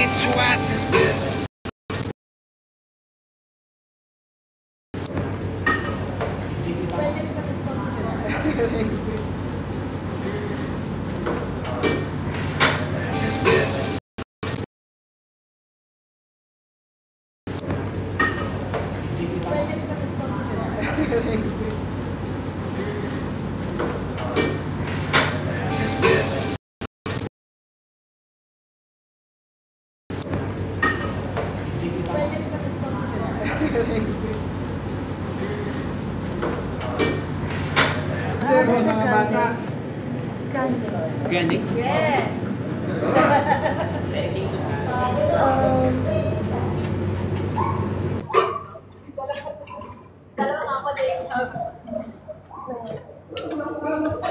twice as good. Grande? Yes.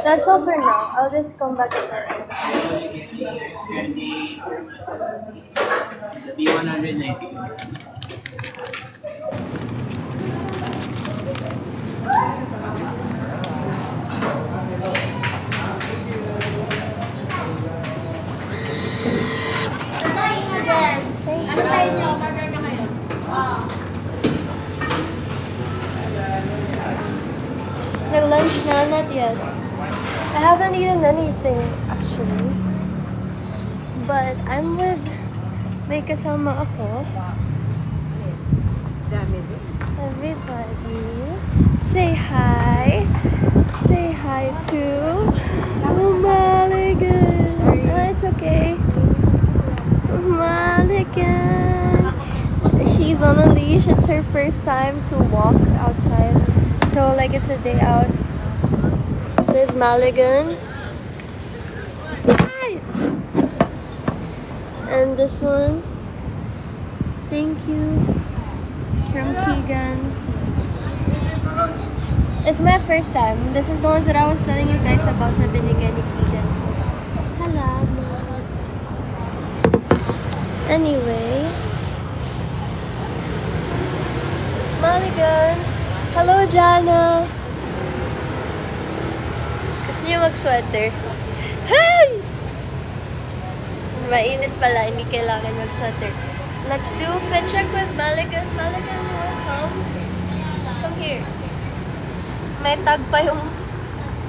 That's all for now. I'll just come back again. Be 190. Ano sa inyo? Nag-lunch na? Not yet. I haven't eaten anything, actually. But I'm with... May kasama ako. Everybody. Say hi. Say hi to... Maligan. No, it's okay. Maligan. She's on a leash. It's her first time to walk outside. So, like, it's a day out with Maligan. Hi! And this one, thank you. It's from Keegan. It's my first time. This is the ones that I was telling you guys about na binigay ni Keegan. So, salamat. Anyway, Maligan. Hello, Jana. Gusto niyo mag-sweater? Hi! Mainit pala, hindi kailangan mag-sweater. Let's do fit check with Maligan. Maligan, you will come? Come here. May tag pa yung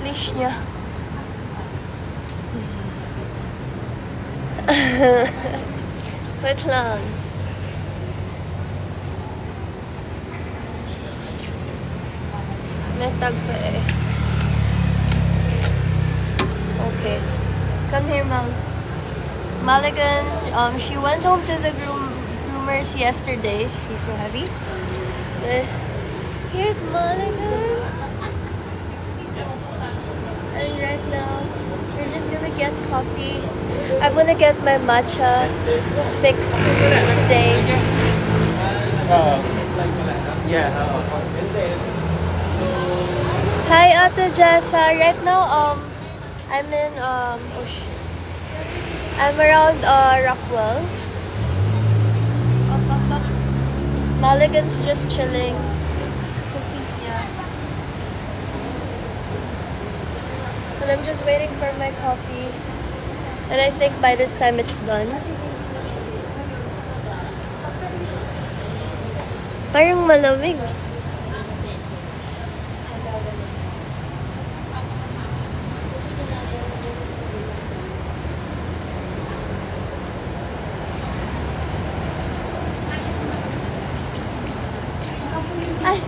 leash niya. Wait lang. May tag pa eh. Okay. Come here, Mal. Maligan, she went home to the groomers yesterday. She's so heavy. Here's Maligan. And right now, we're just gonna get coffee. I'm gonna get my matcha fixed today. Hi, Ate Jessa. Right now, I'm in, oh shit. I'm around, Rockwell. Up. Maligan's just chilling. Sa seat niya. And I'm just waiting for my coffee. And I think by this time it's done. Parang malamig.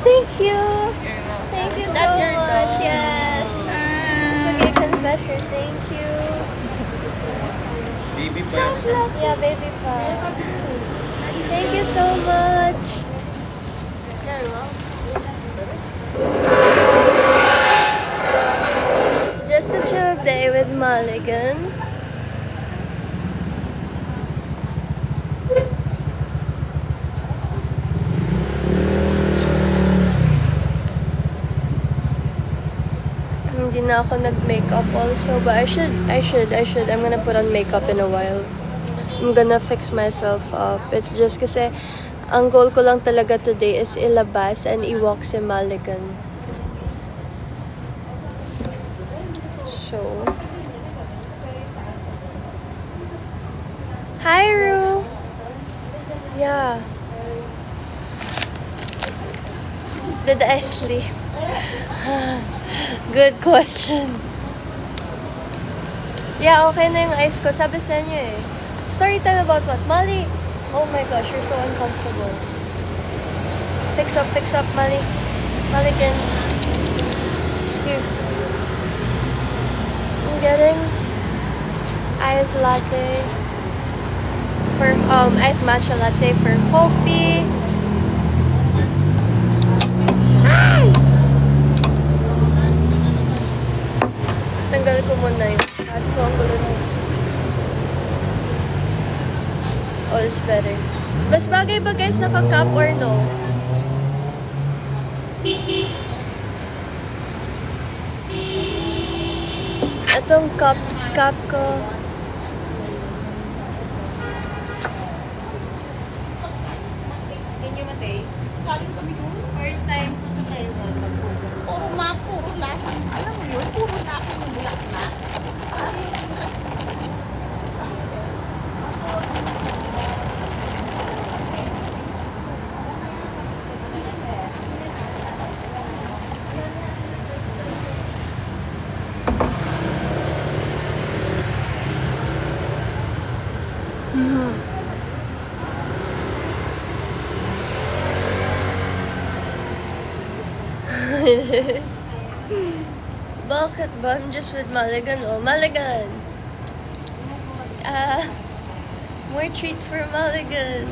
Thank you. Thank you so much. Yes. It's okay, can bet her. Thank you. Baby So fluffy. Yeah, baby pie. Thank you so much. Just a chill day with Maligan. Hindi na ako nag-makeup also, but I should. I'm gonna put on makeup in a while. I'm gonna fix myself up. It's just kasi ang goal ko lang talaga today is ilabas and i-walk si Maligan. So, hi, Ru! Yeah. Did I sleep? Good question. Yeah, okay na yung eyes ko. Sabi sa inyo eh. Story time about what? Molly! Oh my gosh, you're so uncomfortable. Fix up, Molly. Molly can... Here. I'm getting iced latte for, iced matcha latte for Hopi. Ay! Tanggal ko muna yung at ko ang gulo na. All is better. Mas bagay ba guys naka-cup or no? Itong cup ko. Inyo matay. Galing kami doon. First time ko sa Taiwan. Puro lasang. Alam mo yun, puro na ako ng bulaklak. Bakit ba? I'm just with Maligan. Oh, Maligan! More treats for Maligan.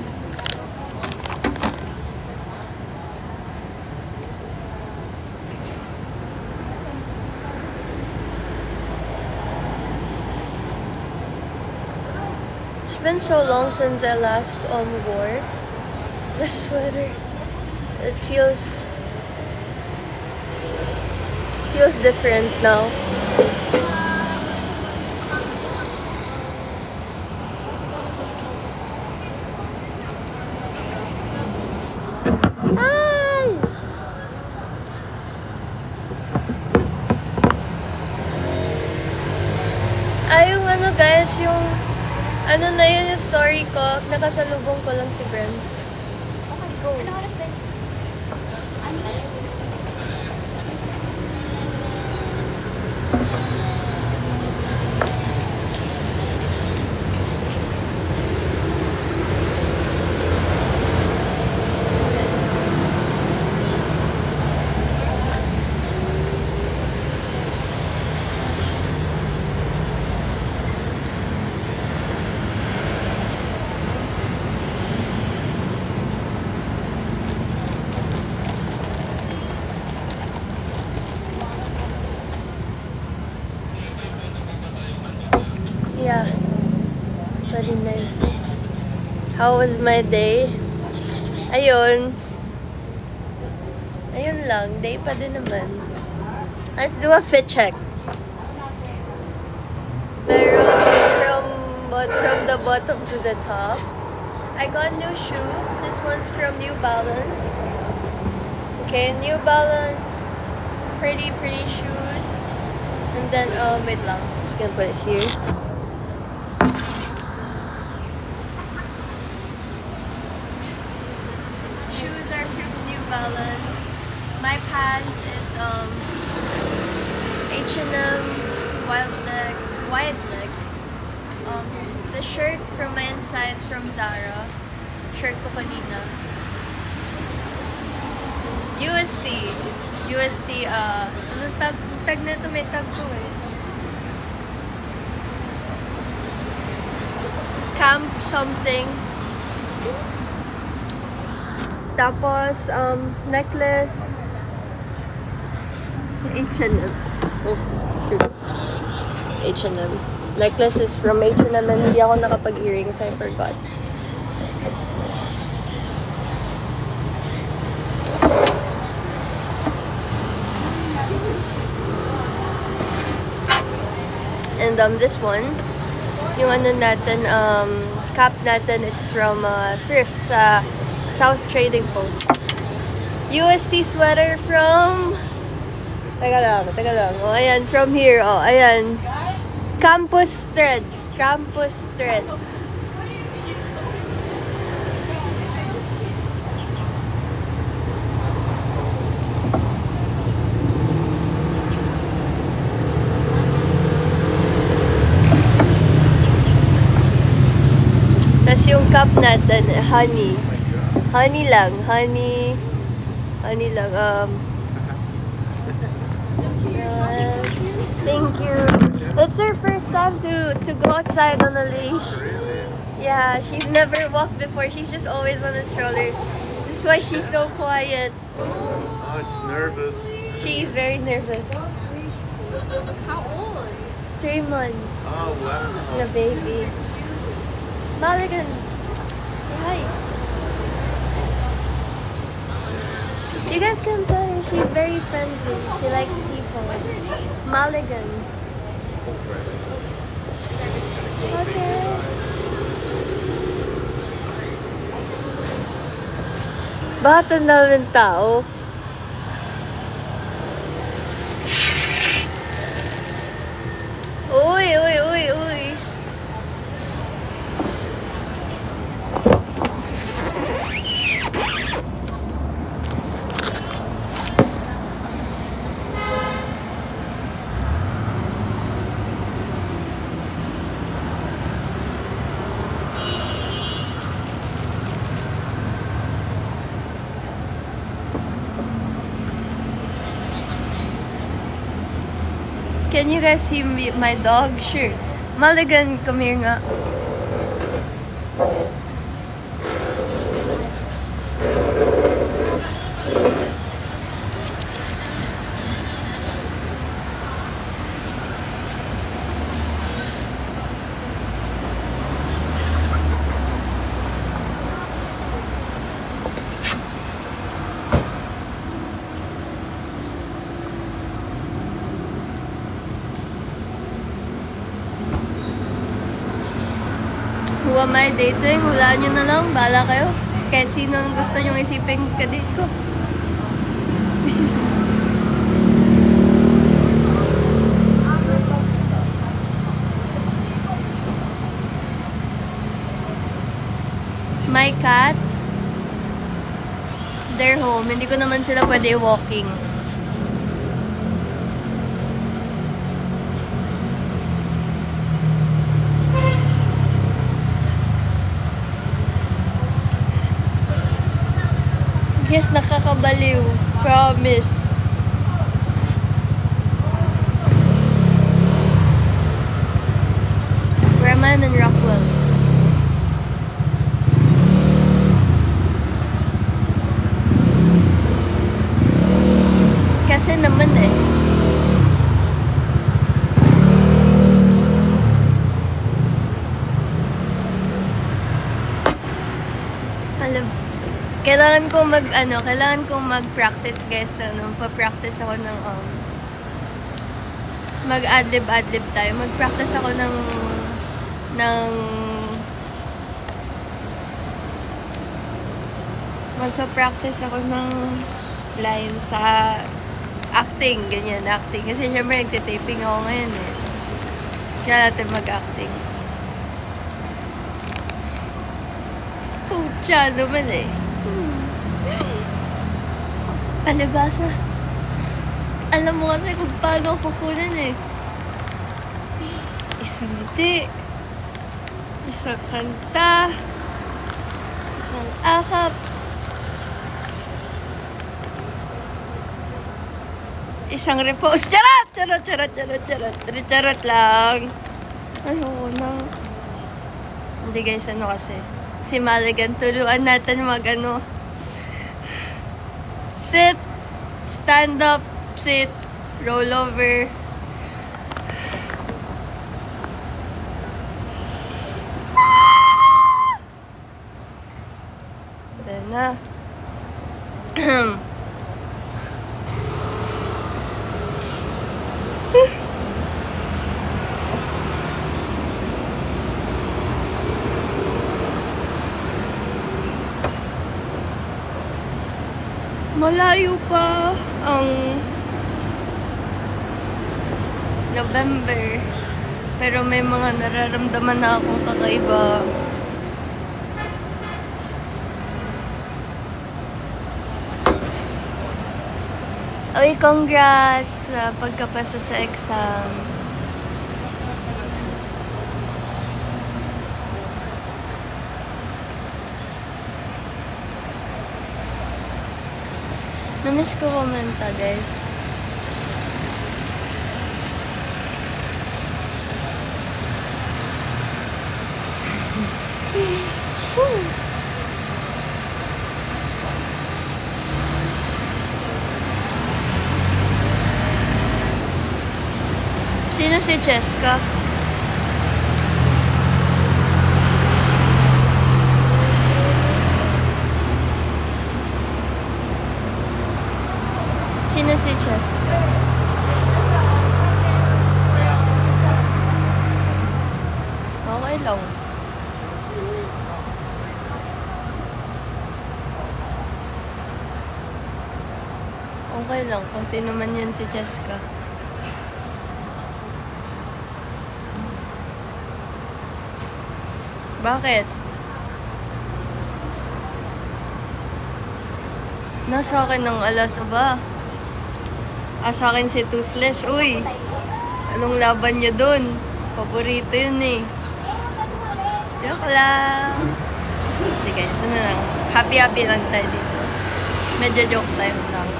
It's been so long since I last wore the sweater. It feels different now. Ay, yung ano guys, yung ano na yun yung story ko, nakasalubong ko lang si Brent. Okay, go. Ano oras din? Yeah. 29. How was my day? Ayun. Ayun lang. Day pa din naman. Let's do a fit check. Pero from the bottom to the top, I got new shoes. This one's from New Balance. Okay, New Balance. Pretty shoes. And then, wait lang. Just gonna put it here. Shoes are from New Balance. My pants is H&M wide leg. The shirt from my insides from Zara. Shirt ko kanina. UST, anong tag na ito? May tag ko eh. Camp something. Tapos, necklace. H&M. Oh, shoot. H&M. Necklace is from H&M and hindi ako nakapag-earrings. I forgot. And this one, yung ano natin, cap natin, it's from thrift sa South Trading Post. UST sweater from... Teka lang. Oh, ayan, from here. Oh, ayan. Campus Threads. Tas yung cup natin, honey. Honey lang. Honey lang. Thank you. It's her first time to go outside on a leash. Yeah, she's never walked before. She's just always on a stroller. This is why she's so quiet. Oh, she's nervous. She's very nervous. How old? 3 months. Oh, wow. The baby. Mulligan. Hi. You guys can tell her she's very friendly. She likes people. What's her name? Mulligan. Okay. Bakit ang daming tao? Uy! Can you guys see my dog? Sure. Mulligan, come here nga. Who am I dating? Hulaan nyo na lang. Bahala kayo. Kahit sino ang gusto nyong isipin ka-date ko. My cat, they're home. Hindi ko naman sila pwede walking. Yes, nakakabaliw. Promise. Where am I? I'm in Rockwell. Kasi naman eh. Alam, kailangan kong mag-practice guys, pa-practice ako ng mag-adlib tayo. Mag-practice ako ng magpa-practice ako ng lines sa acting, ganyan, acting. Kasi syempre nagtitaping ako ngayon eh. Kaya natin mag-acting. Pucha naman eh. Palibasa. Alam mo kasi kung paano kukunan eh. Isang ngiti. Isang kanta. Isang akap. Isang repose. Charot! Charot lang. Ay, oo na. Hindi guys, ano kasi. Si Mulligan, turuan natin sit, stand up, sit, roll over. Then na. Malayo pa ang November. Pero may mga nararamdaman na akong kakaiba. Oy, congrats sa pagkapasa sa exam. Namiss ko kumanta, guys. Sino si Cheska? Sino si Cheska? Okay lang. Okay lang kung sino man yan si Cheska. Bakit? Nasa akin ng alas ba? Sa akin si Toothless. Uy! Anong laban niya dun? Paborito yun eh. Joke lang. Sige guys, ano lang. Happy-happy lang tayo dito. Medyo joke time lang.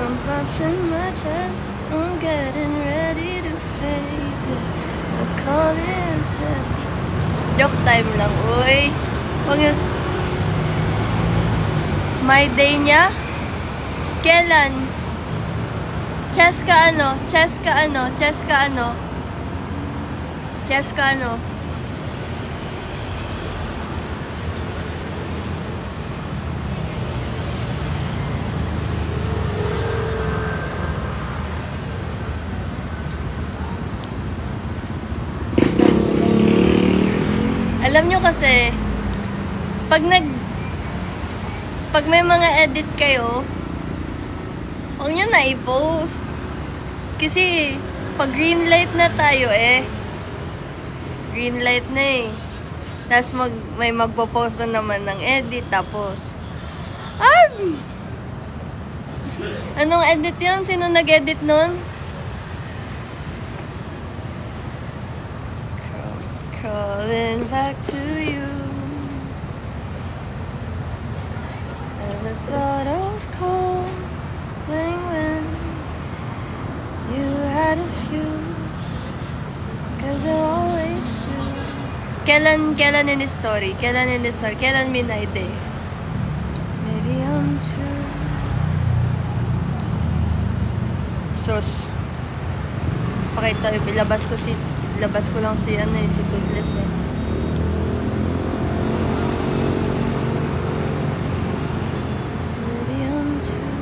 I'm puffing my chest, I'm getting ready to face it. I call it obsessed. Joke time lang, uy. Huwag yung... My day niya? Kailan? Cheska ano? Cheska ano? Cheska ano? Cheska ano? Alam nyo kasi, pag may mga edit kayo, huwag nyo na i-post. Kasi, pag green light na tayo green light na tapos may magpo-post na naman ng edit, tapos, anong edit yun? Sino nag-edit nun? Calling back to you. Never thought of calling when you had a few, 'cause I always do. Kailan in the story? Kailan midnight day? Maybe I'm too. Sus. Pakita, ilabas ko lang si Toothless Maybe I'm too.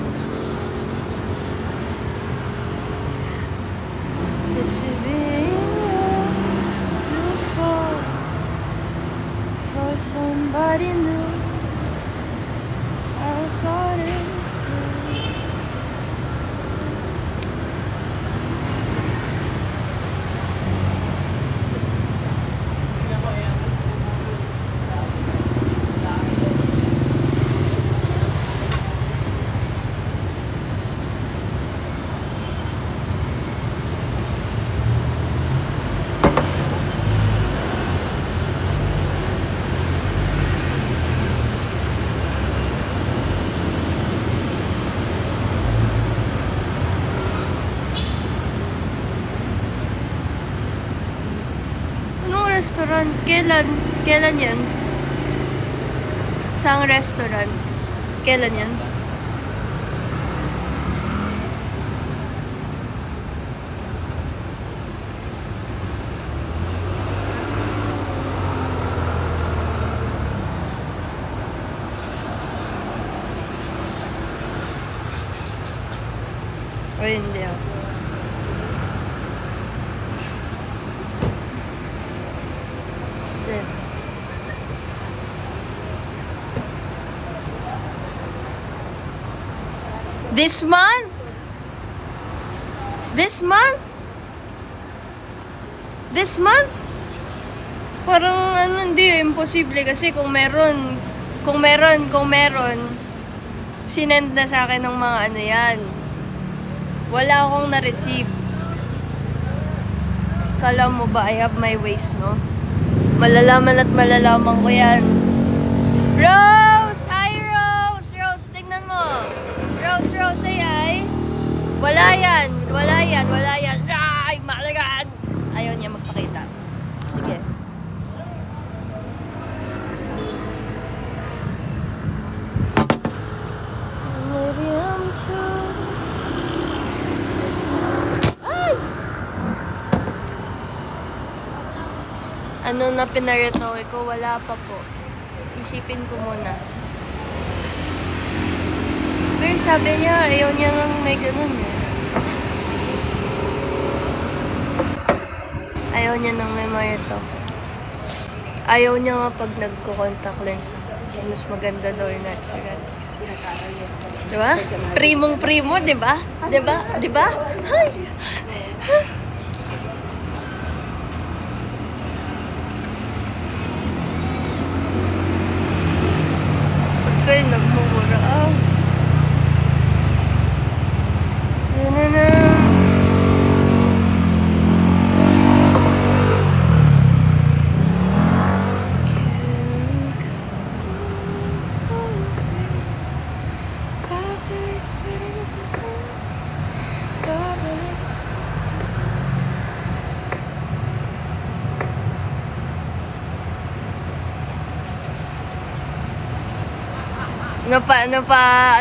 It's to being yours to fall for somebody new. I thought it through. Restaurant? Kailan yan? Saang restaurant? Kailan yan? O hindi ako. This month? This month? This month? Parang hindi, imposible kasi kung meron, sinend na sa akin ng mga yan. Wala akong na-receive. Kala mo ba I have my ways, no? Malalaman at malalaman ko yan. Rose! Hi, Rose! Rose, tignan mo. Rose, Rose, ay ay. Wala yan. Wala yan. Wala yan. Ay, malagan! Ayaw niya magpakita. Sige. Maybe I'm too... Ay! Ano na pinaretoke ko? Wala pa po. Isipin ko muna. Pero sabi niya, ayaw niya lang may ganun eh. Ayaw niya nang may maretoke. Ayaw niya nga pag nagko-contact lens ako. Kasi mas maganda daw yung natural. Diba? Primong-primo, diba? Diba? Diba? Ay! Ba't kayo nagmumura? Tanana!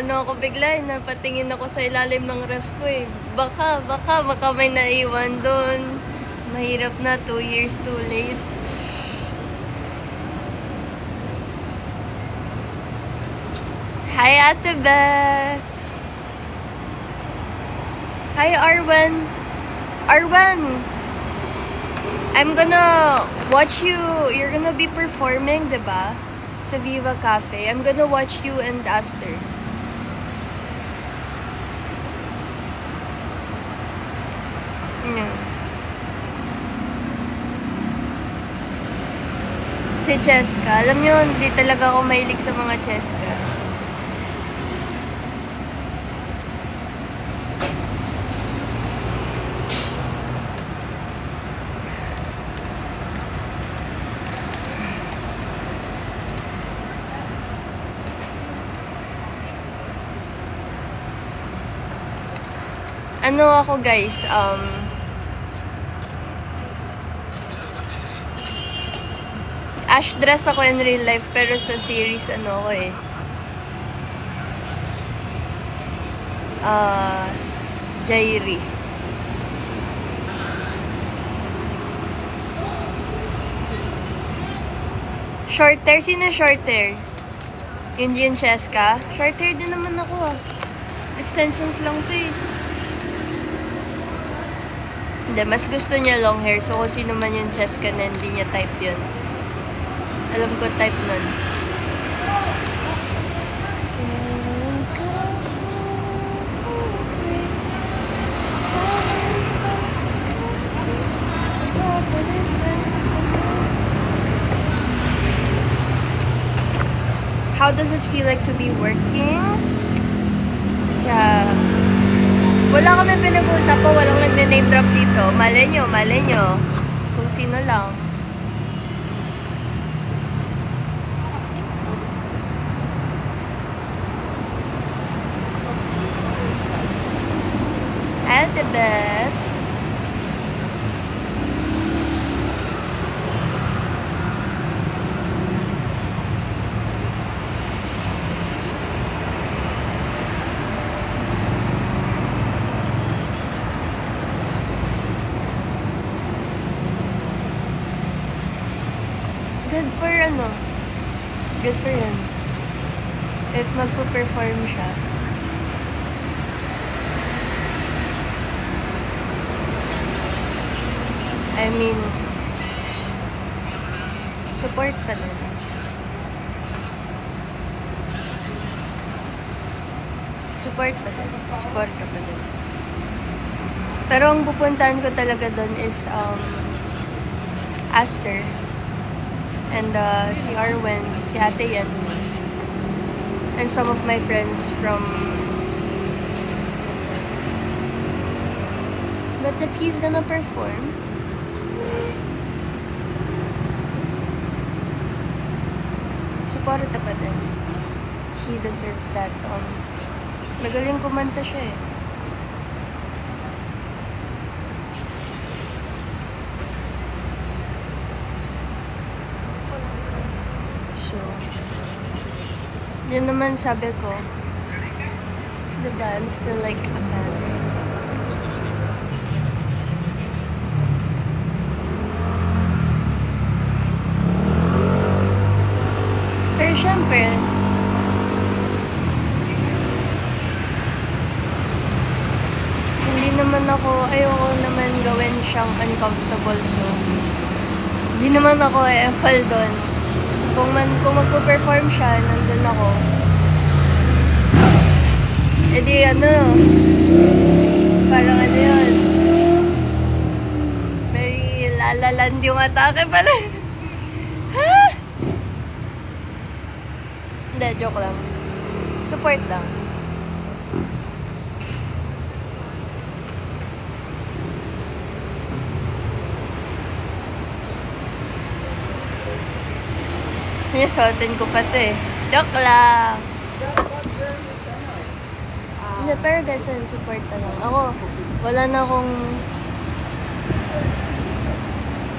Ano ako bigla, napatingin ako sa ilalim ng ref ko eh. Baka may naiwan doon. Mahirap na, 2 years too late. Hi, Ate Beth! Hi, Arwen! Arwen! I'm gonna watch you. You're gonna be performing, diba? Sa Viva Cafe. I'm gonna watch you and Aster. Si Cheska. Alam nyo, hindi talaga ako mahilig sa mga Cheska. Ano ako guys, Ash dress ako in real life, pero sa series ano ako eh. Jairi. Short hair? Sino short hair? Yun Cheska? Short hair din naman ako ah. Extensions lang to eh. Hindi, mas gusto niya long hair. So, kung sino man yung Cheska na hindi niya type yun. Alam ko type nun. How does it feel like to be working? Wala kami pinag-uusapan, walang nagne-name drop dito. Malay nyo. Kung sino lang. Ate Beth. Good for him. If magpo-perform siya. I mean, support pa din. Support pa din. Pero ang pupuntahan ko talaga doon is Aster. And si Arwen, si Ate Yan, and some of my friends from... But if he's gonna perform... Suporta pa din. He deserves that. Magaling kumanta siya eh. So, yun naman sabi ko. Diba? I'm still like a fan. Pero syempre, ayoko naman gawin siyang uncomfortable, so hindi naman ako effal doon. Kung magpo-perform siya, nandun ako. Edi parang yun, very lalaland yung atake pala. Hindi, joke lang. Support lang. Sinusuotin ko pa ito eh. Joke lang. Hindi, pero guys, support na lang. Ako, wala na akong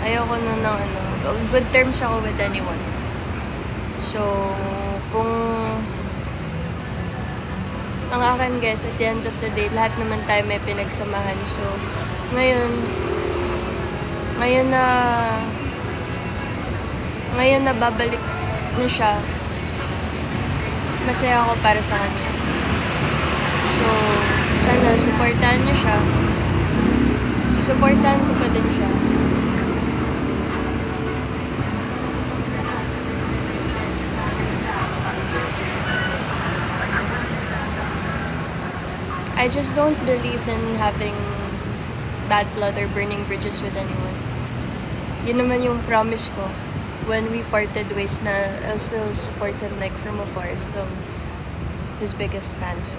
ayoko na ng good terms ako with anyone. So, kung ang akin guys, at the end of the day, lahat naman tayo may pinagsamahan. So, ngayon na babalik na siya, masaya ako para sa kanya. So, sana supportahan niyo siya. Susuportahan ko pa din siya. I just don't believe in having bad blood or burning bridges with anyone. Yun naman yung promise ko when we parted ways, na I'll still support him like from afar. Still his biggest fan. So,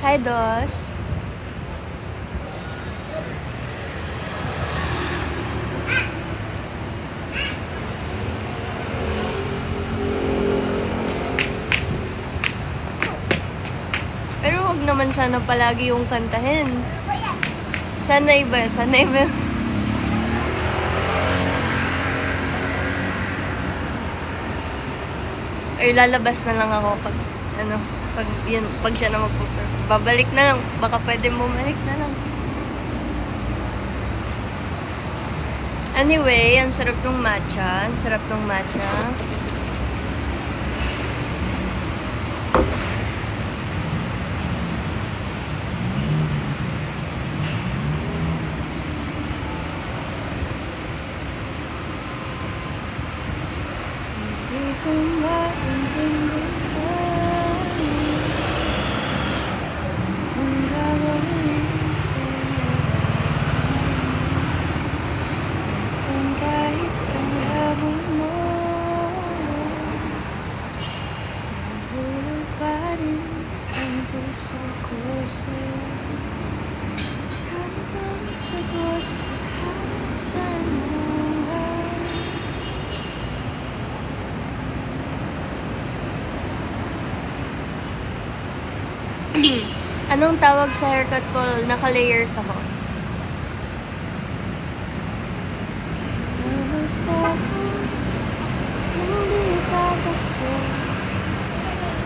hi Dos! Pero wag naman sana palagi yung kantahin. Sana iba. Or lalabas na lang ako pag siya na babalik na lang. Baka pwede bumalik na lang. Anyway, ang sarap ng matcha. Hindi ko maintindihan ang gagawin sa'yo. Minsan kahit ang labo mo, nahulog pa rin ang puso ko sa'yo. Ano bang sagot sa katanungan? Anong tawag sa haircut ko? Naka-layers ako. Hindi tatakbo.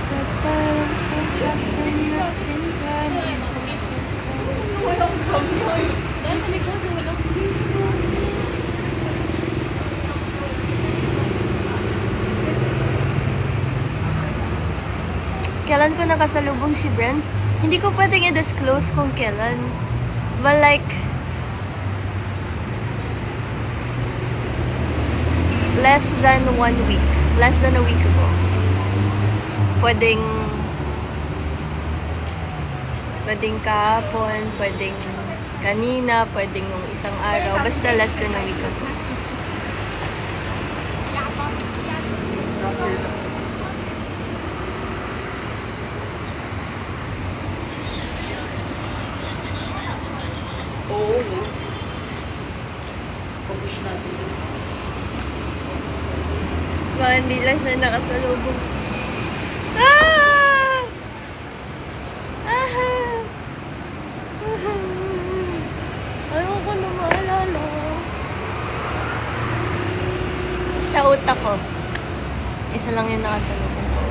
Katalang pagkakon natin kanin puso ko. Walang kamay. Dahil sa likod, walang Kailan ko nakasalubong si Brent? Hindi ko pwedeng i-disclose kung kailan. But like, less than a week ago. Pwedeng kahapon, pwedeng kanina, pwedeng nung isang araw. Basta less than a week ago. Oo. Papush natin. Baka hindi lang siya nakasalubong. Ah! Ah! Ayoko na maalala. Sa utak ko, isa lang yung nakasalubong ko.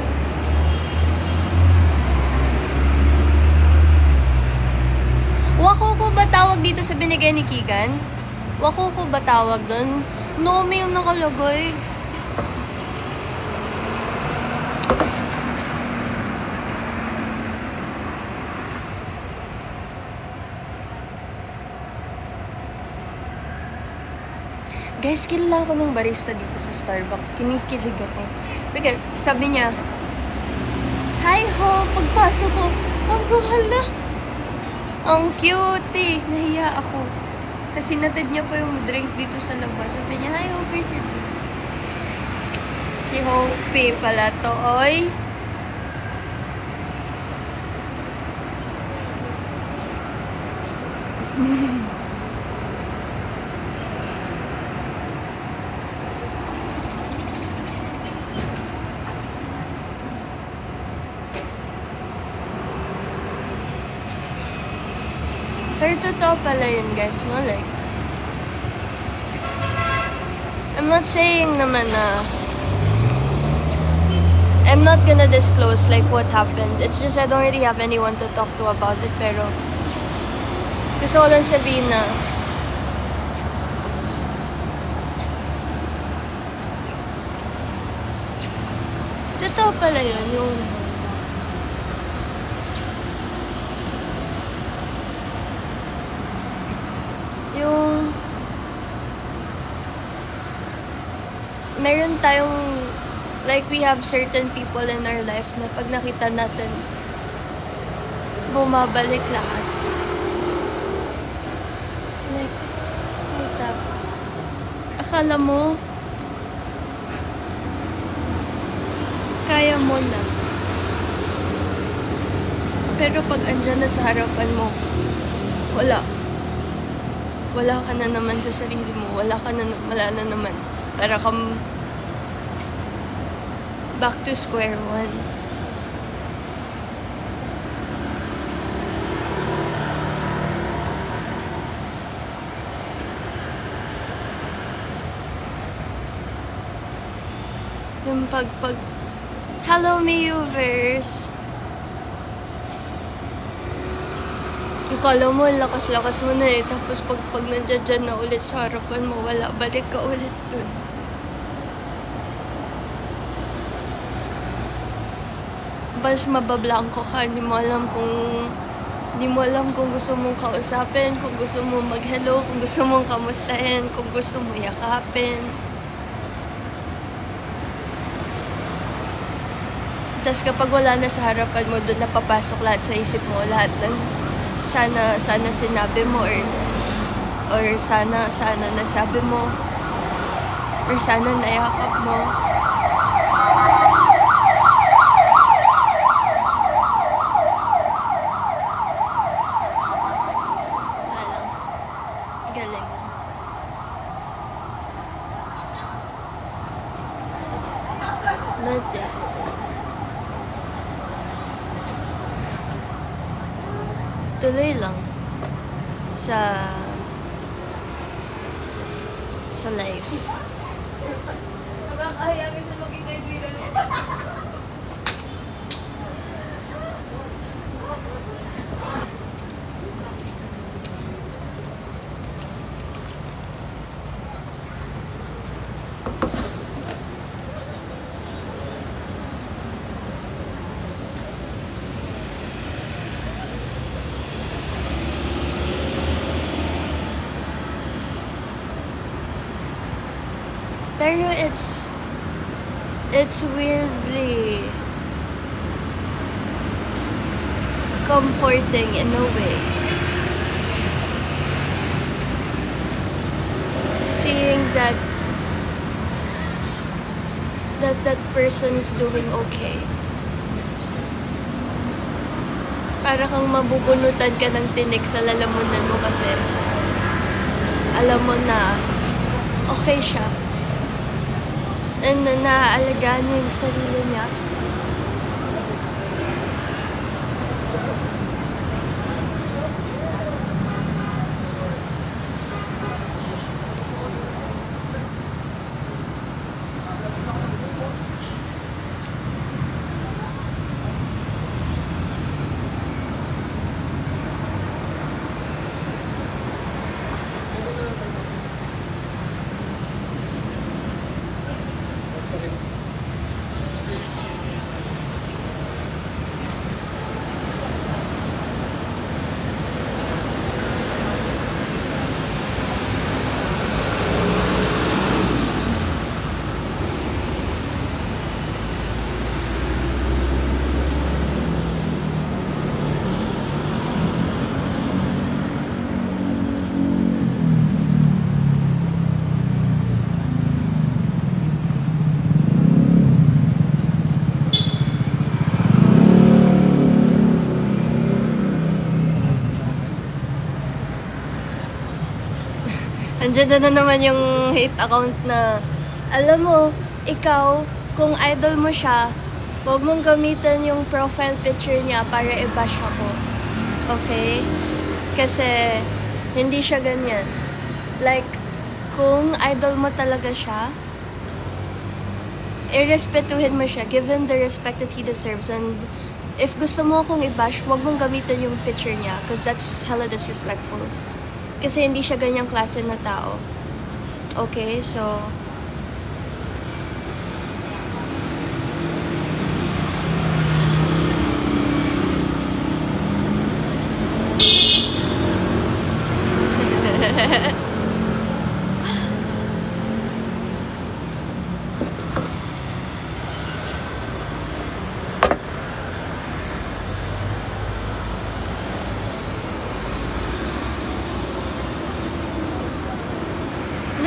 Wakuko ba tawag dito sa binigay ni Keegan? Wakuko ba tawag doon? Nomi yung nakalagay. Guys, kilala ko ng barista dito sa Starbucks. Kinikilig ako. Because, sabi niya, "Hi ho!" Pagpasok ko, ang buhal na. Ang cute eh. Nahiya ako. Kasi natid niya pa yung drink dito sa labas. Sabi niya, "Hi Hope, is it?" Si Hope pala to, oy. Pero totoo pala yun, guys, no? Like, I'm not saying naman na I'm not gonna disclose, like, what happened. It's just I don't really have anyone to talk to about it, pero gusto ko lang sabihin na totoo pala yun, yung meron tayong, like, we have certain people in our life na pag nakita natin, bumabalik lahat. Like, puta, akala mo, kaya mo na. Pero pag andyan na sa harapan mo, wala. Wala ka na naman sa sarili mo. Wala na naman. Para kang back to square one. Yung hello, Mayuvers! Yung kala mo, lakas-lakas mo na eh. Tapos pag nandiyan na ulit sa harapan mo, wala. Balik ka ulit dun. Bas mabablangko ka. Hindi mo alam kung gusto mong kausapin, kung gusto mong mag-hello, kung gusto mong kamustahin, kung gusto mo yakapin. Tapos kapag wala na sa harapan mo, doon napapasok lahat sa isip mo. Lahat ng sana sinabi mo or sana nasabi mo or sana nayakap mo. Alam, galing. Nadia. Tuloy lang sa life. Nakakahiya sa maging kaibigan. Pero it's weirdly comforting in a way. Seeing that person is doing okay. Para kang mabubunutan ka ng tinik sa lalamunan mo kasi alam mo na okay siya. And naaalagaan niya yung sarili niya. Andiyan na naman yung hate account na, alam mo, ikaw, kung idol mo siya, huwag mong gamitin yung profile picture niya para i-bash ako. Okay? Kasi, hindi siya ganyan. Like, kung idol mo talaga siya, irespetuhin mo siya. Give him the respect that he deserves. And if gusto mo akong i-bash, huwag mong gamitin yung picture niya. Because that's hella disrespectful. Kasi hindi siya ganyang klase na tao. Okay, so...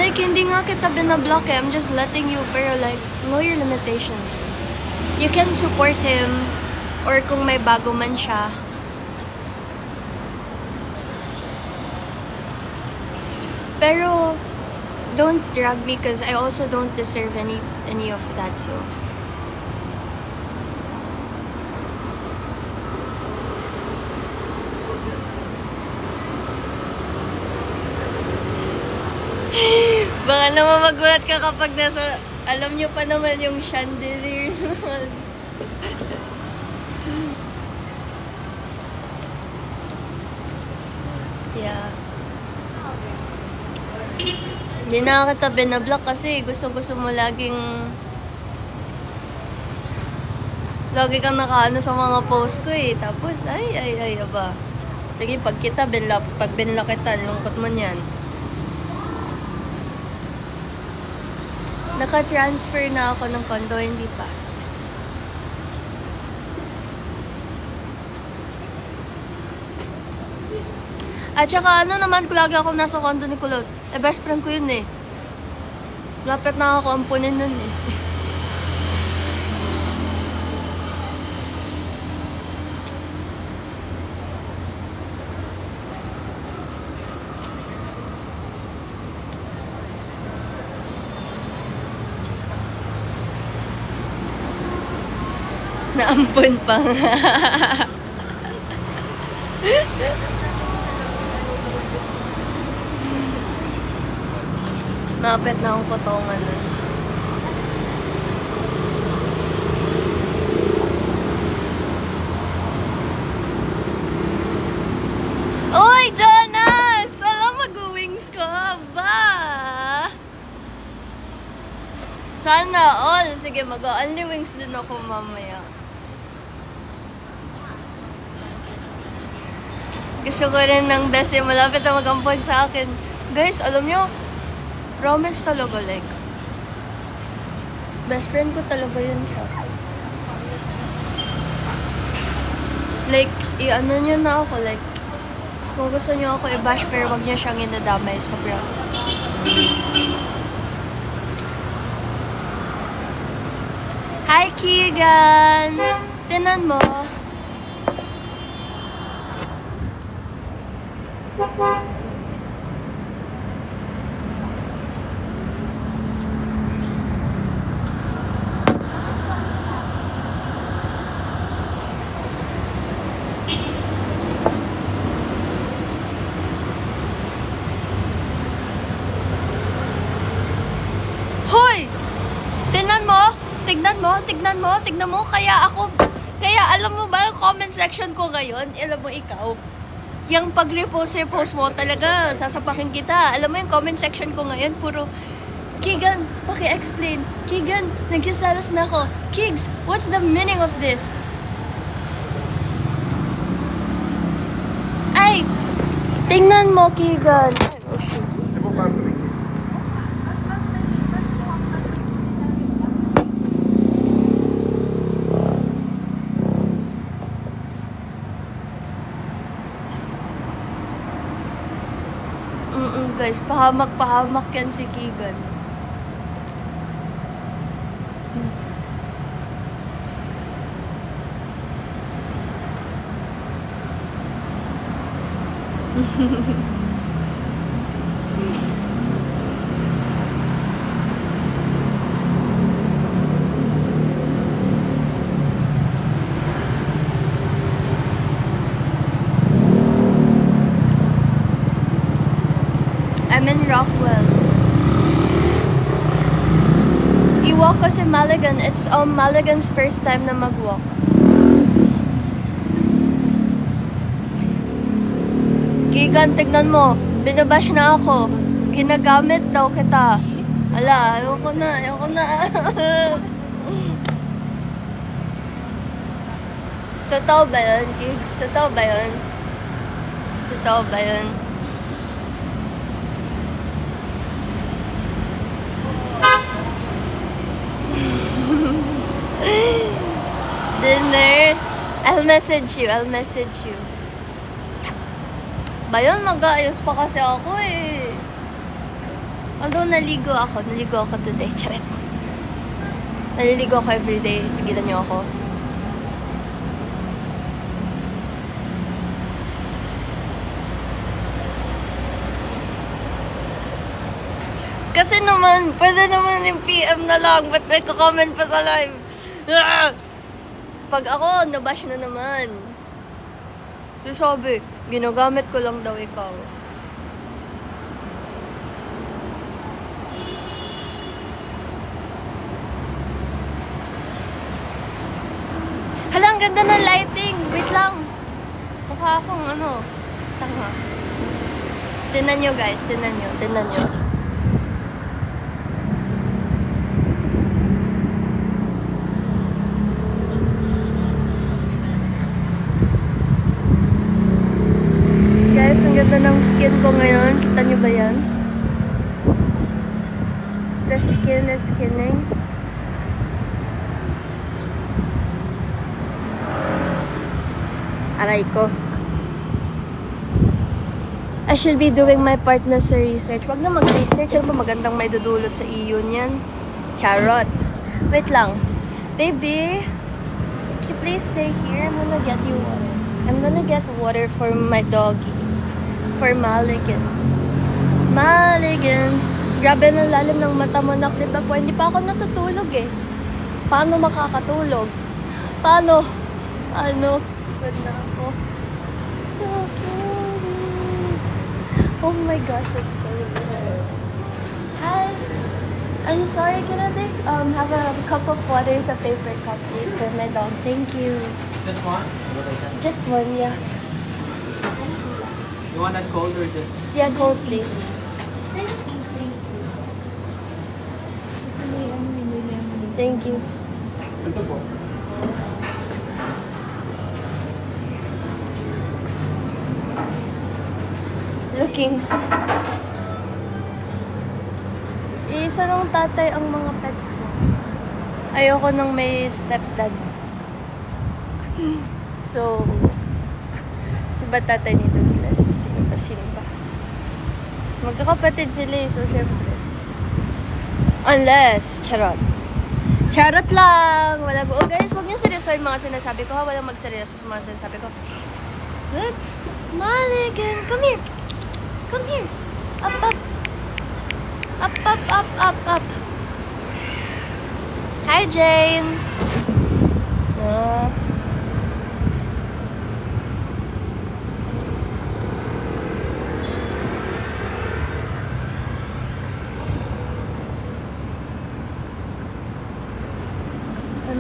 Like, hindi nga kita binablock eh. I'm just letting you, pero like, know your limitations. You can support him, or kung may bago man siya. Pero, don't drag me because I also don't deserve any of that, so... Baka naman magulat ka kapag nasa... Alam nyo pa naman yung chandelier naman. Yeah. Hindi na kita binablock kasi gusto-gusto mo laging... Lagi kang nakaano sa mga post ko eh. Tapos, ay, aba. Sige, pag binlock kita, lungkot mo niyan. Naka-transfer na ako ng condo, hindi pa. At saka ano naman, lagi ako nasa condo ni Kulot. Eh, best friend ko yun eh. Lapit na ako ampunin nun eh. Naampun pa nga. Mapit na akong kotongan nun. Uy, Jonas! Alam, mag-wings ka ba? Sana all. Sige, mag-only wings din ako mamaya. Gusto ko rin ng best yung malapit na mag-ampon sa akin. Guys, alam nyo, promise talaga, like, best friend ko talaga yun siya. Like, i-ano nyo na ako, like, kung gusto nyo ako i-bash, pero wag nyo siyang inadamay, sobrang. Hi, Keegan! Tinan mo. Tignan mo, kaya alam mo ba yung comment section ko ngayon, alam mo ikaw, yung pag-repost mo talaga, sasapakin kita. Alam mo yung comment section ko ngayon, puro, Keegan, paki-explain. Keegan, nagsisalas na ako. Kigs, what's the meaning of this? Ay, tingnan mo, Keegan. Oh, shoot. Guys, pahamak yan si Keegan. I'm in Rockwell. I-walk ko si Maligan. It's Maligan's first time na mag-walk. Keegan, tignan mo. Binabash na ako. Ginagamit daw kita. Ala, ayoko na. Totoo ba yun, Gigs? Totoo ba yun? Dinner. I'll message you. Bayon, mag-aayos pa kasi ako eh. Although naligo ako today. Charet. Naliligo ako everyday. Tigilan niyo ako. Kasi naman, pwede naman yung PM na lang. Ba't may comment pa sa live? Pag ako, nabash na naman. So sabi, ginagamit ko lang daw ikaw. Hala, ang ganda ng lighting. Wait lang. Mukha akong tanga. Tingnan nyo guys, tingnan nyo. Ang ganda ng skin ko ngayon. Kita nyo ba yan? The skin is skinning. Aray ko. I should be doing my part na sa research. Wag na mag-research. Ano ba magandang may dudulot sa iyo niyan? Charot. Wait lang. Baby, can you please stay here? I'm gonna get you water. I'm gonna get water for my doggy. For Maligan. Grabe na lalim ng mata mo, nak, diba po? Hindi pa ako natutulog eh. Paano makakatulog? Paano? Good na ako. So pretty. Oh my gosh, it's so good. Hi. I'm sorry, can I please have a cup of water, a paper cup, please, for my dog? Thank you. Just one? Just one, yeah. You want that cold or just... Yeah, cold, please. Thank you. Ito po. Looking. Isa ng tatay ang mga pets ko. Ayoko nang may stepdad. So, si ba tatay nito sila? Sino ba? Magkakapatid sila eh, so syempre. Unless, charot. Charot lang! Oh guys, huwag niyo seryoso yung mga sinasabi ko ha. Walang magseryoso sa mga sinasabi ko. Look! Maligan! Come here! Come here! Up, up! Up, up, up, up, up! Hi, Jane!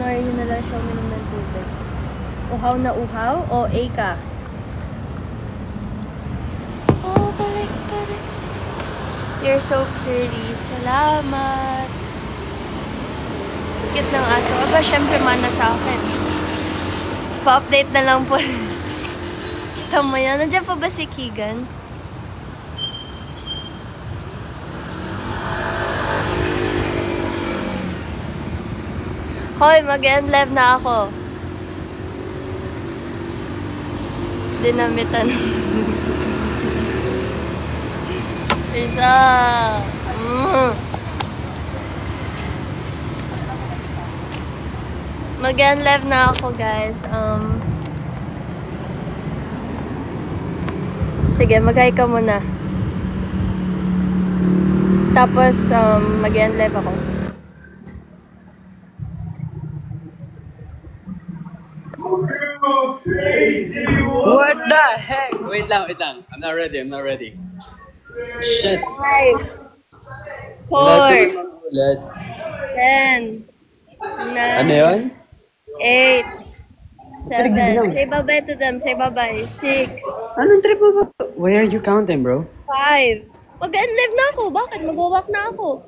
Kunwari nyo na lang siya uminom ng tubig. Uhaw na uhaw o A ka? Oh, balik. You're so pretty. Salamat. Cute ng aso. Aba, syempre mana sa akin. Pa-update na lang po. Tama yan. Nandiyan pa ba si Keegan? Hoy, mag-end live na ako. Dinamitan. Isa. Mag-end live na ako, guys. Sige, mag-hi ka muna. Tapos, mag-end live ako. What the heck? Wait lang. I'm not ready. Shit. 5, 4, Ulit. 10, 9, Ano yun? 8, 7. Say bye-bye to them. Say bye-bye. 6, Anong trip mo ba? Why are you counting, bro? 5. Mag-end live na ako. Bakit? Mag-walk na ako.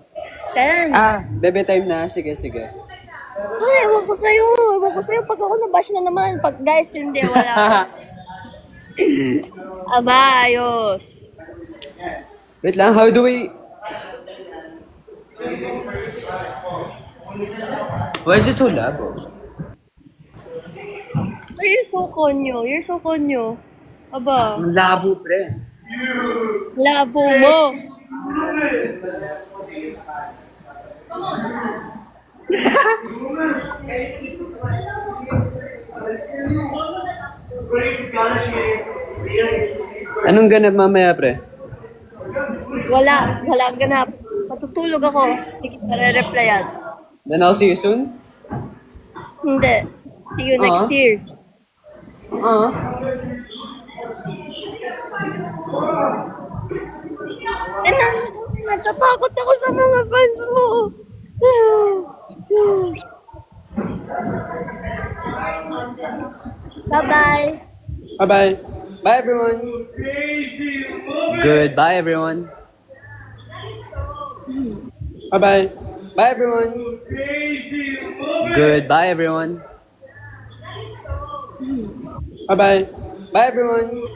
10. Bebe time na. Sige. Ay, ewan ko sa'yo. Pag ako nabash na naman. Pag guys, hindi. Wala. Aba, ayos. Wait lang, how do we... Why is it so loud, bro? You're so konyo. Aba, Ang labo, pre. labo mo. Anong ganap mamaya, pre? Wala ganap. Matutulog ako. Hindi kita re-replyan. Then I'll see you soon? Hindi. See you next year. Natatakot ako sa mga fans mo. Bye-bye. Bye-bye. Bye, everyone. Goodbye, everyone. Bye-bye. Bye, everyone. Goodbye, everyone. Bye-bye. Bye, everyone.